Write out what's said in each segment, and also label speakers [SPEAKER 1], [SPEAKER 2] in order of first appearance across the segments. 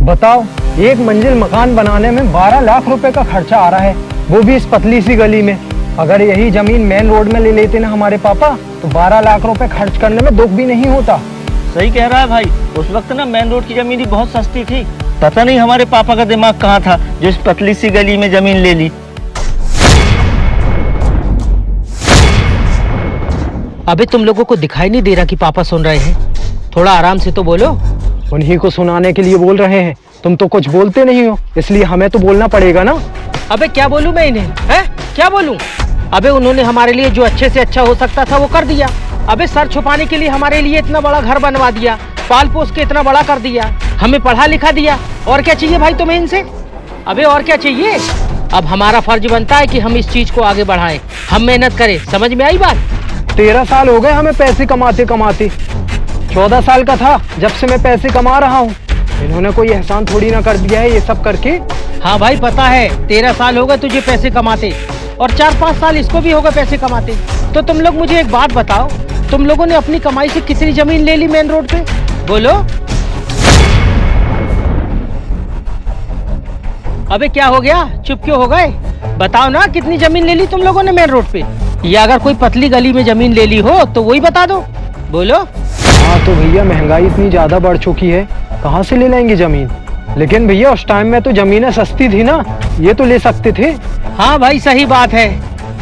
[SPEAKER 1] बताओ, एक मंजिल मकान बनाने में 12 लाख रुपए का खर्चा आ रहा है, वो भी इस पतली सी गली में। अगर यही जमीन मेन रोड में ले लेते ना हमारे पापा, तो 12 लाख रुपए खर्च करने में दुख भी नहीं होता।
[SPEAKER 2] सही कह रहा है भाई। उस वक्त ना मेन रोड की जमीन ही बहुत सस्ती थी। पता नहीं हमारे पापा का दिमाग कहाँ था जो इस पतली सी गली में जमीन ले ली।
[SPEAKER 3] अबे तुम लोगों को दिखाई नहीं दे रहा कि पापा सुन रहे हैं? थोड़ा आराम से तो बोलो।
[SPEAKER 1] उन्हीं को सुनाने के लिए बोल रहे हैं, तुम तो कुछ बोलते नहीं हो, इसलिए हमें तो बोलना पड़ेगा ना।
[SPEAKER 3] अबे क्या बोलूं मैं इन्हें, है क्या बोलूं? अबे उन्होंने हमारे लिए जो अच्छे से अच्छा हो सकता था वो कर दिया। अबे सर छुपाने के लिए हमारे लिए इतना बड़ा घर बनवा दिया, पाल पोस के इतना बड़ा कर दिया, हमें पढ़ा लिखा दिया। और क्या चाहिए भाई तुम्हें इनसे? अबे और क्या चाहिए? अब हमारा फर्ज बनता है कि हम इस चीज को आगे बढ़ाएं, हम मेहनत करें। समझ में आई बात?
[SPEAKER 1] 13 साल हो गए हमें पैसे कमाते कमाते। 14 साल का था जब से मैं पैसे कमा रहा हूँ। इन्होंने कोई एहसान थोड़ी ना कर दिया है ये सब करके।
[SPEAKER 3] हाँ भाई पता है, 13 साल हो गए तुझे पैसे कमाते, और 4-5 साल इसको भी हो गए पैसे कमाते। तो तुम लोग मुझे एक बात बताओ, तुम लोगों ने अपनी कमाई से कितनी जमीन ले ली मेन रोड पे? बोलो। अबे क्या हो गया, चुप क्यों हो गए? बताओ ना, कितनी जमीन ले ली तुम लोगों ने मेन रोड पे? या अगर कोई पतली गली में जमीन ले ली हो तो वही बता दो। बोलो।
[SPEAKER 1] हाँ तो भैया, महंगाई इतनी ज्यादा बढ़ चुकी है, कहाँ से ले लेंगे जमीन? लेकिन भैया उस टाइम में तो जमीनें सस्ती थी ना, ये तो ले सकते थे।
[SPEAKER 3] हाँ भाई सही बात है।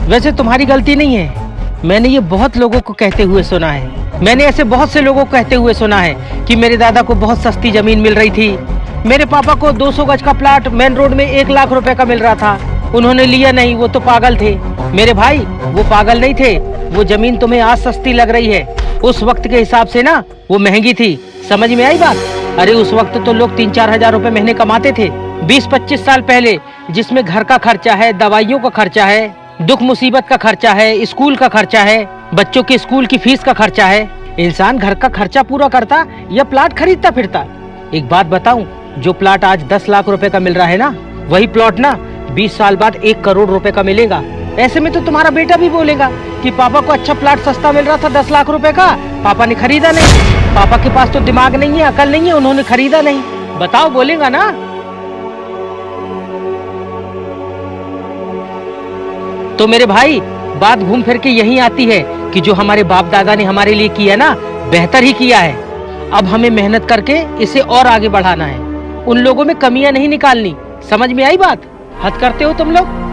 [SPEAKER 3] वैसे तुम्हारी गलती नहीं है। मैंने ये बहुत लोगों को कहते हुए सुना है। मैंने ऐसे बहुत से लोगों को कहते हुए सुना है कि मेरे दादा को बहुत सस्ती जमीन मिल रही थी, मेरे पापा को 200 गज का प्लाट मेन रोड में 1 लाख रुपए का मिल रहा था, उन्होंने लिया नहीं, वो तो पागल थे। मेरे भाई वो पागल नहीं थे, वो जमीन तुम्हें आज सस्ती लग रही है, उस वक्त के हिसाब से ना वो महंगी थी। समझ में आई बात? अरे उस वक्त तो लोग 3-4 हजार रुपए महीने कमाते थे, 20-25 साल पहले, जिसमें घर का खर्चा है, दवाइयों का खर्चा है, दुख मुसीबत का खर्चा है, स्कूल का खर्चा है, बच्चों के स्कूल की फीस का खर्चा है। इंसान घर का खर्चा पूरा करता या प्लाट खरीदता फिरता। एक बात बताऊं, जो प्लाट आज 10 लाख रुपए का मिल रहा है ना, वही प्लॉट ना 20 साल बाद 1 करोड़ रुपए का मिलेगा। ऐसे में तो तुम्हारा बेटा भी बोलेगा कि पापा को अच्छा प्लाट सस्ता मिल रहा था 10 लाख रुपए का, पापा ने खरीदा नहीं। पापा के पास तो दिमाग नहीं है, अकल नहीं है, उन्होंने खरीदा नहीं। बताओ, बोलेगा ना? तो मेरे भाई बात घूम फिर के यही आती है कि जो हमारे बाप दादा ने हमारे लिए किया ना, बेहतर ही किया है। अब हमें मेहनत करके इसे और आगे बढ़ाना है, उन लोगों में कमियां नहीं निकालनी। समझ में आई बात? हद करते हो तुम लोग?